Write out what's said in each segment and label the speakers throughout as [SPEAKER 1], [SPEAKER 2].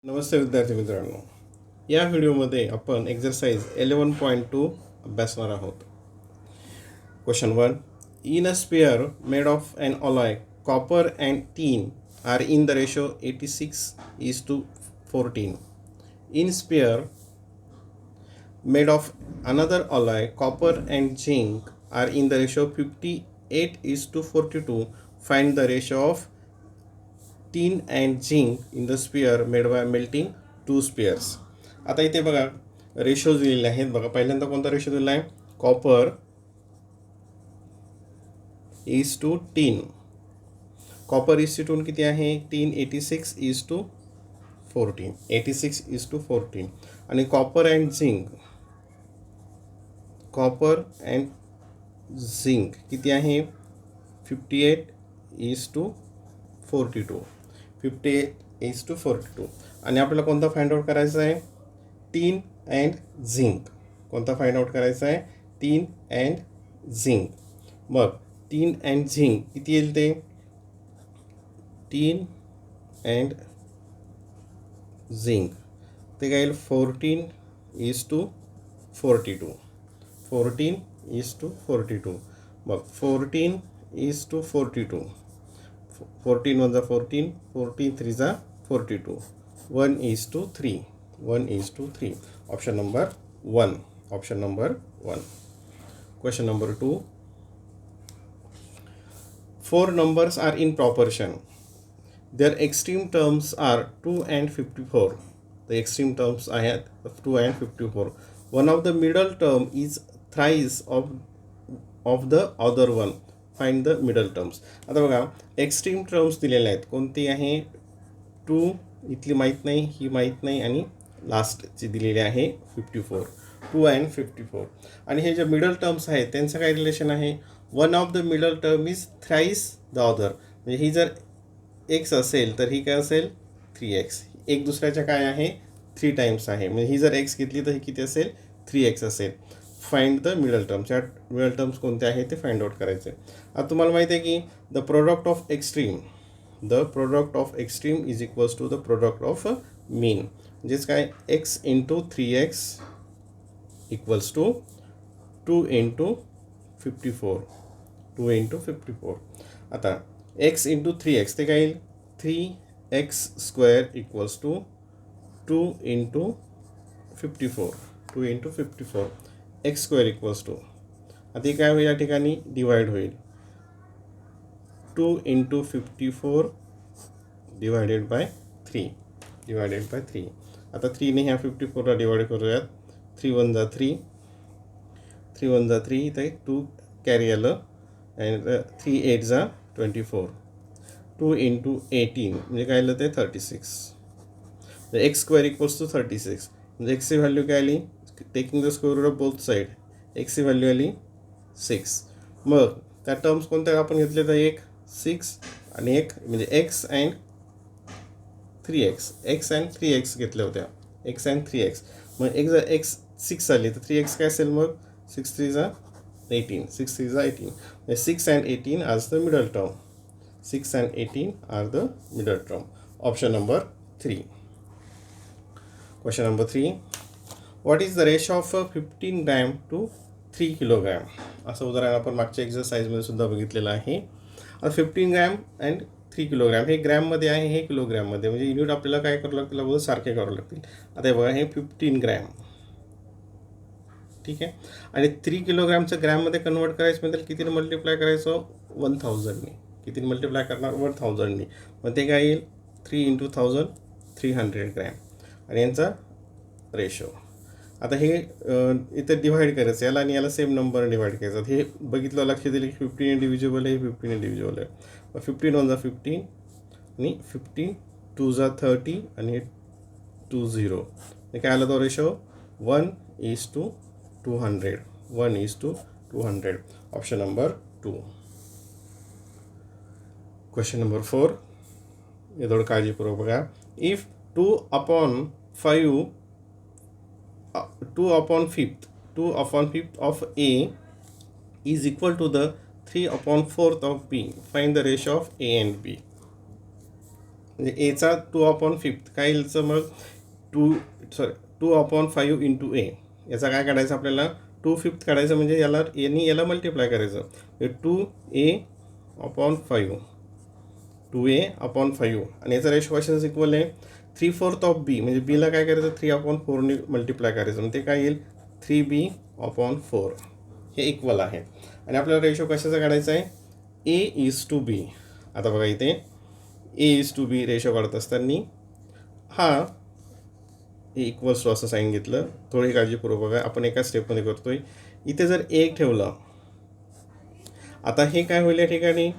[SPEAKER 1] नमस्ते विद्यार्थी मित्रांनो, या व्हिडिओमध्ये आपण एक्झरसाइज 11.2 अभ्यासणार आहोत. Question 1. In a sphere made of an alloy, copper and tin are in the ratio 86:14. In sphere made of another alloy, copper and zinc are in the ratio 58:42. Find the ratio of tin and zinc in the sphere made by melting two spheres. आता इथे बघा ratio दिलेले आहेत. बघा पहिल्यांदा कोणता ratio दिला आहे? Copper is to tin. Copper is to tin किती आहे? टीन 86:14. 86:14. आणि कॉपर अँड झिंक किती आहे? 58:42. 58:42. आणि आपल्याला कोणता फाइंड आउट करायचा आहे? टीन अँड झिंक. कोणता फाइंड आउट करायचा आहे? टीन अँड झिंक. मग टीन अँड झिंक किती येईल ते? टीन अँड झिंक ते काय येईल? 14:42. 14:42. मग 14:42. 14 1 14, 14 3 42. 1:3. 1:3. Option number 1. Option number 1. Question number 2. Four numbers are in proportion. Their extreme terms are 2 and 54. The extreme terms are 2 and 54. One of the middle term is thrice of the other one. Find the middle terms. आता बघा extreme terms दिलेले आहेत. कोणती आहे? 2 इथली माहीत नाही, ही माहीत नाही, आणि लास्टची दिलेली आहे 54. 2 and 54. आणि हे जे मिडल टर्म्स आहेत त्यांचं काय रिलेशन आहे? One of the middle term is thrice the other. म्हणजे ही जर एक्स असेल तर ही काय असेल? 3x. एक दुसऱ्याच्या काय आहे? 3 टाइम्स आहे. म्हणजे ही जर एक्स घेतली तर ही किती असेल? 3x असेल. Find the middle terms. या मिडल टर्म्स कोणते आहेत ते फाइंड आउट करायचे. आता तुम्हाला माहिती आहे की the product of extreme is equals to the product of mean. म्हणजेच काय? x into 3x equals to 2 into 54. 2 into 54. आता x इंटू 3x ते काय येईल? 3x² equals to 2 into 54. 2 into 54. x² equals to, आता हे काय होईल? या ठिकाणी डिवाइड होईल. 2 इंटू 54 डिवायडेड बाय 3. आता 3ने ह्या 54ला डिवाइड करूयात. 3 1 3. 3 1 3. इथे 2 कॅरी आलं. आणि 3 8 24. 2 इंटू 18 म्हणजे काय आलं ते? 36. x² equals to 36. म्हणजे एक्सची व्हॅल्यू काय आली? Taking the square root of both side. एक्सची व्हॅल्यू आली 6. मग त्या टर्म्स कोणत्या आपण घेतले? तर एक 6 आणि एक म्हणजे x अँड 3x घेतल्या होत्या. x and 3x. मग एक जर x 6 आली तर 3x काय असेल? मग 6 3 18. 6 3 18. म्हणजे 6 and 18 are the middle term. 6 and 18 are the middle term. Option number 3. Question number 3. What is the ratio of 15 gram to 3 kilogram. असं उदाहरण आपण मागच्या एक्सरसाइजमध्ये सुद्धा बघितलेलं आहे. आता 15 ग्रॅम अँड 3 किलोग्रॅम हे ग्रॅममध्ये आहे, हे किलोग्रॅममध्ये. म्हणजे युनिट आपल्याला काय करावं लागतील? अगोदर सारखे करावं लागतील. आता हे बघा, हे 15 ग्रॅम, ठीक आहे. आणि 3 किलोग्रॅमचं ग्रॅममध्ये कन्वर्ट करायचं म्हणजे कितीने मल्टिप्लाय करायचं? 1000ने. कितीने मल्टिप्लाय करणार? 1000ने. मग ते काय येईल? 3 इंटू 1000 300 ग्रॅम. आणि यांचा रेशो. आता हे इथे डिव्हाइड करायचं. याला आणि याला सेम नंबर डिवाइड करायचं. हे बघितलं, लक्षात दिलं की 15 डिव्हिजिबल आहे, 15 डिव्हिजिबल आहे. मग 15 1 15 आणि 15 2 30 आणि 2 0. हे काय आलं? तो ratio 1:200. 1:200. Option number 2. Question number 4. हे थोडं काळजीपूर्वक बघा. If 2/5 of A is equal to the 3/4 of B. Find the ratio of A and B. म्हणजे एचा 2/5 काय येईल मग 2/5 इंटू ए. याचा काय काढायचं आपल्याला 2/5 काढायचं, म्हणजे याला मल्टिप्लाय करायचं. 2a/5 2a/5 आणि याचा रेशो क्वेश्चन इक्वल आहे 3/4 ऑफ बी, म्हणजे बीला काय करायचं 3/4 मल्टिप्लाय करायचं, म्हणजे ते काय येईल 3b/4. हे इक्वल आहे. आणि आपल्याला रेशो कशाचा काढायचा आहे a:b. आता बघा इथे a:b रेशो काढत असताना हा इक्वल्स टू असं सांगितलं. थोडी काळजीपूर्वक बघा, आपण एका स्टेपमध्ये करतोय. इथे जर 1 ठेवलं, आता हे काय होईल या ठिकाणी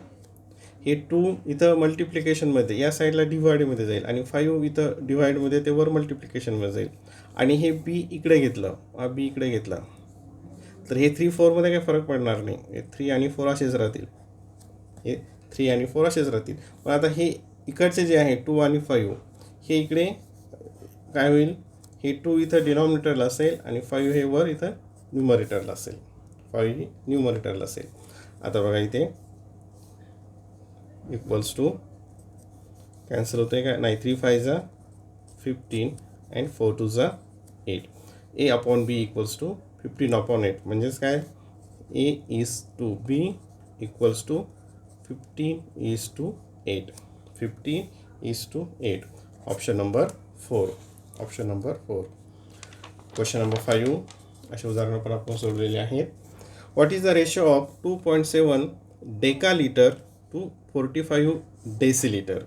[SPEAKER 1] हे 2 इथं मल्टिप्लिकेशनमध्ये या साईडला डिवाइडमध्ये जाईल आणि 5 इथं डिवाइडमध्ये ते वर मल्टिप्लिकेशनमध्ये जाईल. आणि हे बी इकडे घेतलं, हा बी इकडे घेतला, तर हे 3/4मध्ये काही फरक पडणार नाही. हे 3 आणि 4 असेच राहतील, हे 3 आणि 4 असेच राहतील. पण आता हे इकडचे जे आहे 2 आणि 5 हे इकडे काय होईल, हे 2 इथं डिनॉमिनेटरला असेल आणि 5 हे वर इथं न्यूमरेटरला असेल. 5 ही न्यूमरेटरला असेल. आता बघा इथे इक्वल्स टू कॅन्सल होतं आहे का नाही, 3×5 = 15 अँड 4×2 = 8. a/b equals to 15/8. म्हणजेच काय a:b equals to 15:8. 15:8. Option number 4. Option number 4. Question number 5 असे उदाहरणं पण आपण सोडलेले आहेत. What is the ratio of 2.7 decalitre to 45 decilitre.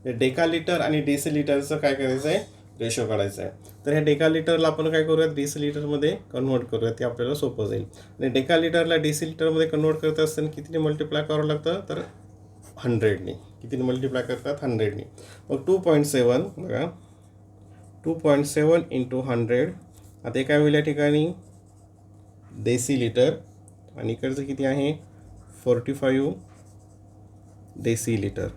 [SPEAKER 1] Decalitre आणि डेसिलिटरचं काय करायचं आहे रेशो काढायचा आहे. तर ह्या डेकालिटरला आपण काय करूयात डेसिलिटरमध्ये कन्वर्ट करूयात, ते आपल्याला सोपं जाईल. आणि डेकालिटरला डेसिलिटरमध्ये कन्वर्ट करत असताना कितीने मल्टिप्लाय करावं लागतं, तर 100ने. कितीने मल्टिप्लाय करतात 100ने. मग 2.7 बघा 2.7 इंटू 100. आता काय होईल या ठिकाणी डेसिलिटर आणि इकडचं किती आहे 45 डेसिलिटर.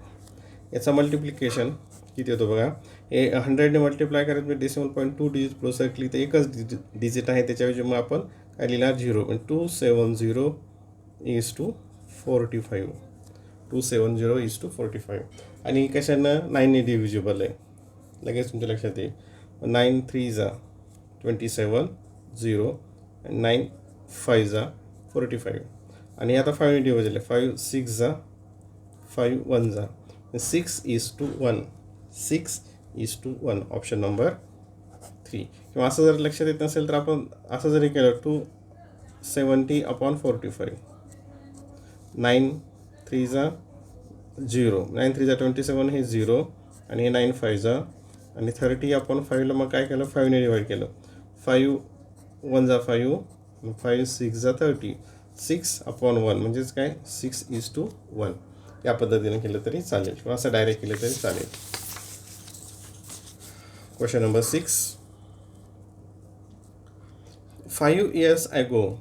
[SPEAKER 1] याचा मल्टिप्लिकेशन किती होतं बघा, हे 100ने मल्टिप्लाय करायचं म्हणजे डेसिमल पॉईंट 2 डिजिट पुढे सरकली तर एकच डिजिट आहे, त्याच्याऐवजी मग आपण काय लिहिणार 0. पण 270 इज टू 45. 270 is to 45. आणि कशानं 9ने डिव्हिजिबल आहे, लगेच तुमच्या लक्षात येईल. 9 3 = 27 0 आणि 9 5 = 45. आणि आता 5 ने डिव्हिजिबल आहे. 5 6 = 5 1 = 6:1. 6:1. Option number 3. किंवा असं जर लक्षात येत नसेल तर आपण असं जरी केलं 270/45. 9 3 = 0. 9 3 = 27 हे 0 आणि हे 9 5 = आणि 30/5ला मग काय केलं 5ने डिवाइड केलं. 5 1 = 5 5 6 = 30. 6/1 म्हणजेच काय 6:1. या पद्धतीने केलं तरी चालेल किंवा असं डायरेक्ट केलं तरी चालेल. Question number 6. 5 years ago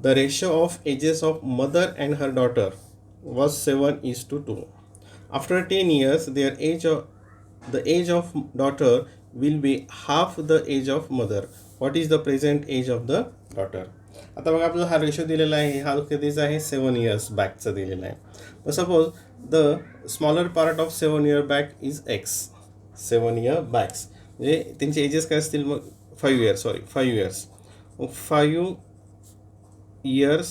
[SPEAKER 1] the ratio of ages of mother and her daughter was 7:2. After 10 years the age of daughter will be half the age of mother. What is the present age of the daughter? आता बघा आपल्याला हा ratio दिलेला आहे, हा कधीचा आहे 7 years बॅकचा दिलेला आहे. तर suppose the smaller part of 7 year back is x. 7 year bags म्हणजे त्यांचे एजेस काय असतील मग 5 years. 5 years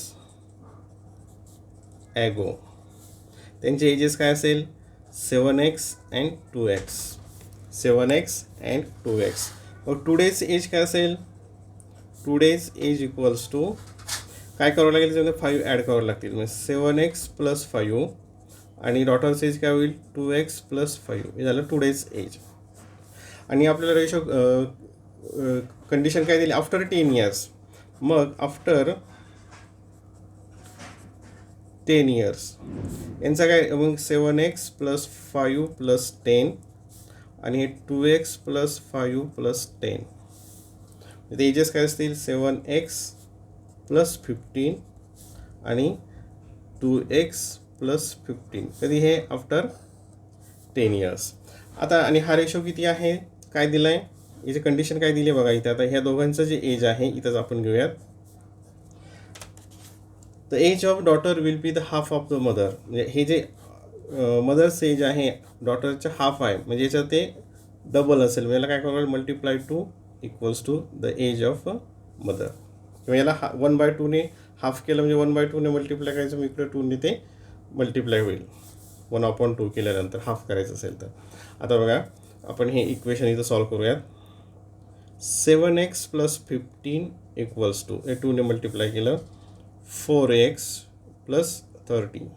[SPEAKER 1] ॲगो त्यांचे एजेस काय असेल 7x and 2x. 7x and 2x. मग टुडेज एज काय असेल, टुडेज एज इक्वल्स टू काय करावं लागेल त्याच्यामध्ये 5 ॲड करावं लागतील. म्हणजे 7x + 5 आणि डॉटर्स एज काय होईल 2x + 5. हे झालं टुडेज एज. आणि आपल्याला रेशो कंडिशन काय दिली आफ्टर 10 years. मग आफ्टर 10 years यांचा काय मग 7x + 5 + 10 आणि हे 2x + 5 + 10. ते एजेस काय असतील 7x + 15 आणि 2x + 15. कधी हे आफ्टर 10 years. आता आणि हा रेशो किती आहे काय दिला आहे, याची कंडिशन काय दिली आहे बघा इथे. आता ह्या दोघांचं जे एज आहे इथंच आपण घेऊयात. The age of daughter will be the half of the mother. म्हणजे हे जे मदर्स एज आहे डॉटरच्या हाफ आहे, म्हणजे याच्यात ते डबल असेल, म्हणजे याला काय करावं, multiply two equals to the age of mother, किंवा याला 1/2ने हाफ केलं म्हणजे 1/2ने मल्टिप्लाय करायचं, मग इकडे 2ने ते मल्टिप्लाय होईल 1/2 केल्यानंतर हाफ करायचं असेल तर. आता बघा आपण हे इक्वेशन इथं सॉल्व करूयात. 7x + 15 इक्वल्स टू, हे 2ने मल्टिप्लाय केलं 4x + 30,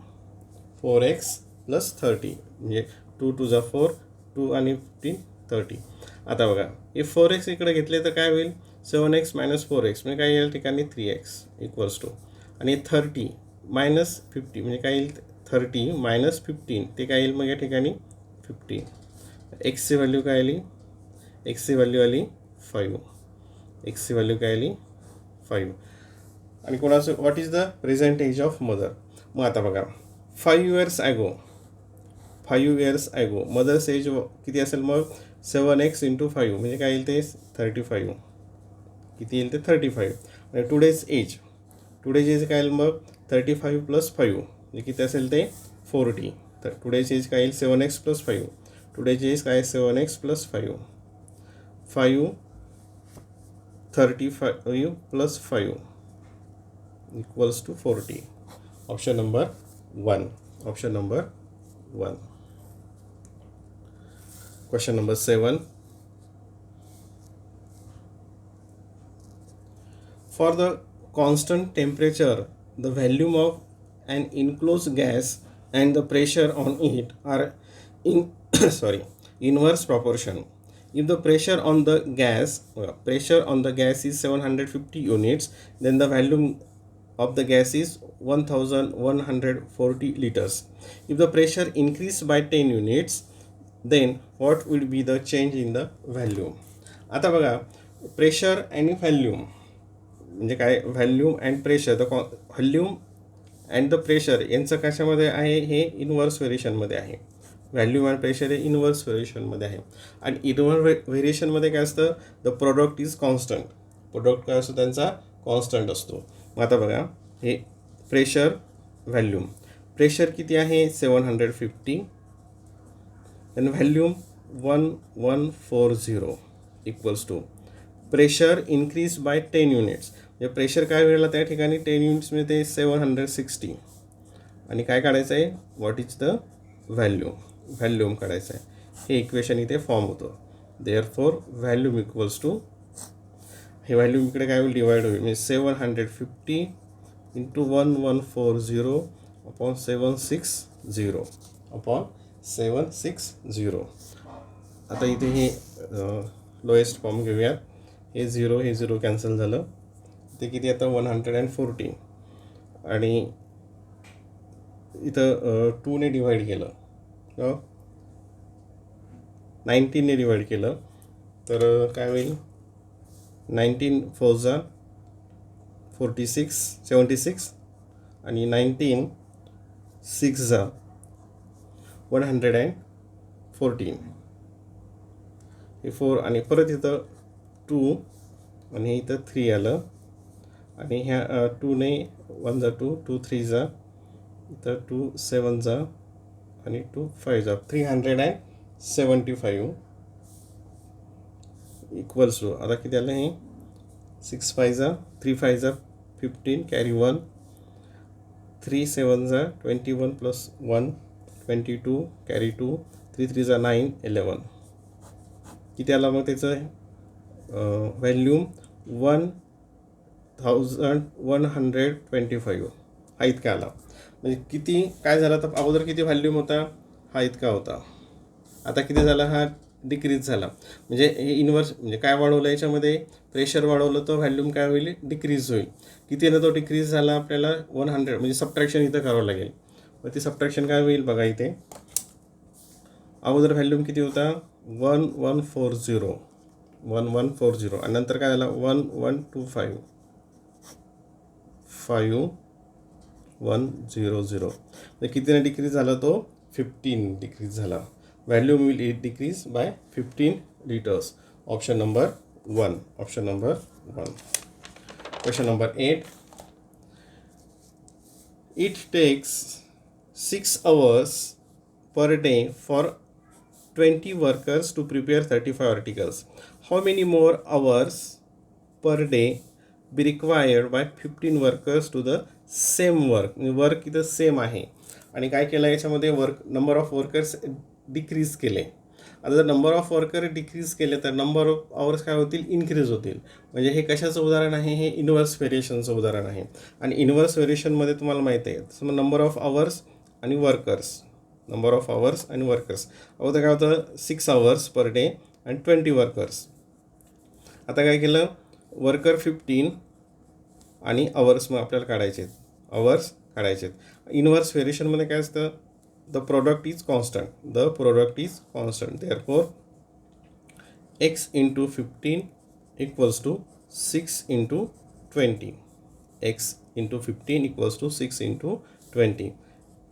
[SPEAKER 1] 4x + 30 म्हणजे 2 2 जा 4, 2 आणि 15 30. आता बघा हे 4x इकडे घेतले तर काय होईल, 7x - 4x म्हणजे काय येईल ठिकाणी 3x इक्वल्स टू, आणि 30 - 50 म्हणजे काय येईल 30 - 15 ते काय येईल मग या ठिकाणी 15. एक्सची व्हॅल्यू काय आली, एक्सची व्हॅल्यू आली 5, एक्सची व्हॅल्यू काय आली 5. आणि कोणाचं, what is the present age of mother. मग आता बघा 5 years ago, 5 years ago mother's age किती असेल मग 7x × 5 म्हणजे काय येईल ते 35, किती येईल ते 35. आणि टुडेज एज, टुडेज एज काय येईल मग 35 + 5 म्हणजे किती असेल ते 40. तर टुडेज एज काय येईल 7x + 5, टुडेज एज काय 7x + 5, 5 35 + 5 equals to 40. Option number 1, option number 1. Question number 7. For the constant temperature, the volume of an enclosed gas and the pressure on it are in inverse proportion. If the pressure on the gas is 750 units, then the volume of the gas is 1140 liters. If the pressure increased by 10 units, then what will be the change in the volume. आता बघा pressure आणि volume म्हणजे काय, volume and pressure, the volume and the pressure यांचं कशामध्ये आहे, हे inverse व्हेरिएशनमध्ये आहे. व्हॅल्यूम अँड प्रेशर हे इनव्हर्स व्हेरिएशनमध्ये आहे. आणि इनव्हर्स व्हेरिएशनमध्ये काय असतं, the product is constant, product काय असतो त्यांचा कॉन्स्टंट असतो. मग आता बघा हे प्रेशर व्हॅल्यूम, प्रेशर किती आहे 750 and volume 1140 equals to pressure increase by 10 units, म्हणजे प्रेशर काय वेळेला त्या ठिकाणी 10 युनिट्स मिळते 760. आणि काय काढायचं आहे, व्हॉट इज द व्हॅल्यूम काढायचं आहे. हे इक्वेशन इथे फॉर्म होतं. देअरफॉर व्हॅल्यूम इक्वल्स टू, हे व्हॅल्यूम इकडे काय होईल डिवाइड होईल, म्हणजे 750 × 1140 अपॉन 760 अपॉन 760. आता इथे हे लोएस्ट फॉर्म घेऊयात, हे 0 कॅन्सल झालं, ते किती आता 140. आणि इथं 2ने डिवाइड केलं, 19ने डिवाइड केलं तर काय होईल, 19 4 जा 46 76 आणि 19 6 जा 114. हे 4 आणि परत इथं 2 आणि इथं 3 आलं, आणि ह्या 2ने 1 जा 2, 2 3 जा, इथं 2 7 जा आणि 2 5 जा 375 इक्वल्स टू, आता किती आलं हे 6 5 जा 3 5 जा 15 कॅरी 1, 3 7 जा 21 + 1 22 कॅरी 2, 3 3 जा 9 11. किती आला मग त्याचं व्हॅल्यूम 1125 हा इतका आला. म्हणजे किती काय झाला, तर अगोदर किती व्हॅल्यूम होता, हा इतका होता, आता किती झाला, हा डिक्रीज झाला. म्हणजे हे इन्व्हर्स म्हणजे काय वाढवलं, याच्यामध्ये प्रेशर वाढवलं तर व्हॅल्यूम काय होईल डिक्रीज होईल. किती ना तो डिक्रीज झाला, आपल्याला 100 म्हणजे सबट्रॅक्शन इथं करावं लागेल. मग ती सबट्रॅक्शन काय होईल बघा, इथे अगोदर व्हॅल्यूम किती होता 1140 आणि नंतर काय झाला 1125 5100. तर कितीने डिक्रीज झाला तो 15 डिक्रीज झाला. Volume will decrease by 15 liters. Option number 1. Option number 1. Question number 8. It takes 6 hours per day for 20 workers to prepare 35 articles. How many more hours per day be required by 15 workers to the same work? Work इथं same आहे आणि काय केलं याच्यामध्ये number of workers decrease केले. आता जर number of worker decrease केले तर नंबर ऑफ आवर्स काय होतील, इन्क्रीज होतील. म्हणजे हे कशाचं उदाहरण आहे, हे इन्व्हर्स व्हेरिएशनचं उदाहरण आहे. आणि इन्व्हर्स व्हेरिएशनमध्ये तुम्हाला माहिती आहे समजा नंबर ऑफ आवर्स आणि वर्कर्स, नंबर ऑफ आवर्स आणि वर्कर्स. अगोदर काय होतं 6 hours पर डे आणि 20 वर्कर्स. आता काय केलं, वर्कर 15 आणि आवर्स मग आपल्याला काढायचे आहेत, आवर्स काढायचे आहेत. इन्व्हर्स व्हेरिएशनमध्ये काय असतं, the product is constant, the product is constant. Therefore x into 15 equals to 6 into 20. X into 15 equals to 6 into 20.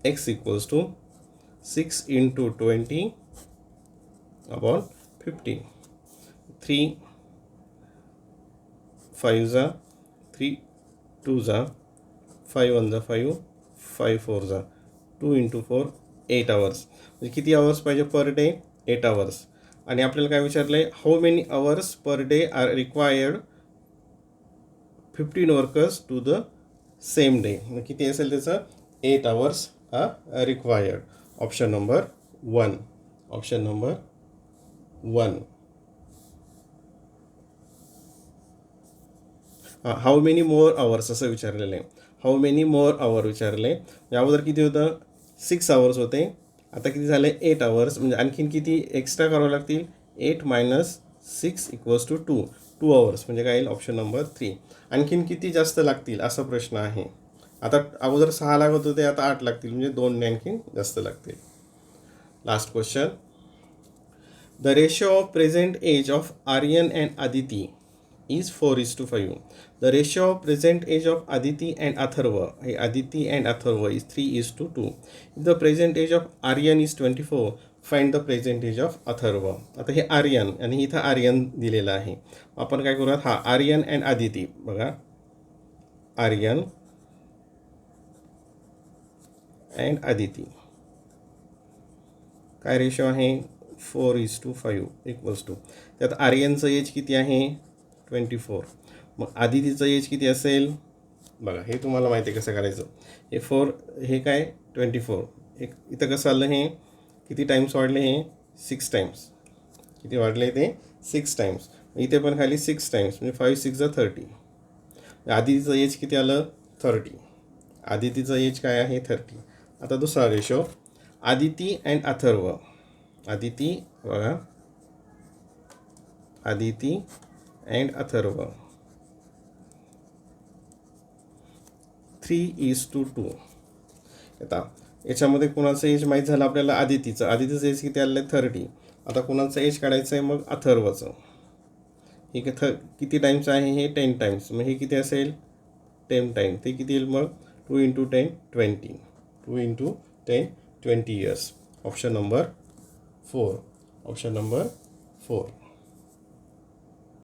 [SPEAKER 1] X equals to 6 into 20 upon 15. 3 5 जा 3 2 जा 5 1 जा 5 5 4 जा 2 into 4 8 hours. म्हणजे किती आवर्स पाहिजे पर डे, 8 hours. आणि आपल्याला काय विचारलं आहे, how many hours per day are required 15 workers to the same day. मग किती असेल त्याचं, 8 hours are required. Option number 1. Option number 1. How many more hours असं विचारलेलं आहे. हाऊ मेनी मोर आवर विचारले. अगोदर किती होतं, 6 hours होते, आता किती झाले 8 hours. म्हणजे आणखीन किती एक्स्ट्रा करावं लागतील, 8 minus 6 equals to 2 hours. म्हणजे काय येईल, ऑप्शन नंबर 3. आणखीन किती जास्त लागतील असा प्रश्न आहे. आता अगोदर 6 लागत होते, आता 8 लागतील, म्हणजे 2 आणखीन जास्त लागतील. Last question. The ratio of present age of Aryan and Aditi is 4:5. The ratio of present age of Aditi and Atharva, Aditi and Atharva is 3:2. If the present age of Aryan is 24, find the present age of Atharva. आता हे आर्यन आणि इथं आर्यन दिलेलं आहे. आपण काय करूयात, हा आर्यन अँड आदिती बघा, आर्यन अँड आदिती काय रेशो आहे, 4:5 इक्वल्स टू. त्यात आर्यनचं एज किती आहे, 24. मग आदितीचं एज किती असेल बघा, हे तुम्हाला माहिती आहे कसं करायचं. हे 4 हे काय 24, एक इथं कसं आलं, हे किती टाईम्स वाढले, हे 6 times. किती वाढले ते 6 times. इथे पण खाली 6 times, म्हणजे 5 6 30. आदितीचं एज किती आलं, 30. आदितीचं एज काय आहे, 30. आता दुसरा रेशो, आदिती अँड अथर्व. आदिती बघा, आदिती अँड अथर्व 3:2. आता याच्यामध्ये कुणाचं एज माहीत झालं आपल्याला, आदितीचं एज किती आलं आहे, 30. आता कुणाचं एज काढायचं आहे मग, अथर्वचं. हे किती टाईम्स आहे, हे 10 times. मग हे किती असेल, 10 times. ते किती येईल मग, 2 into 10 20. 2 into 10 20 years. Option number 4. Option number 4.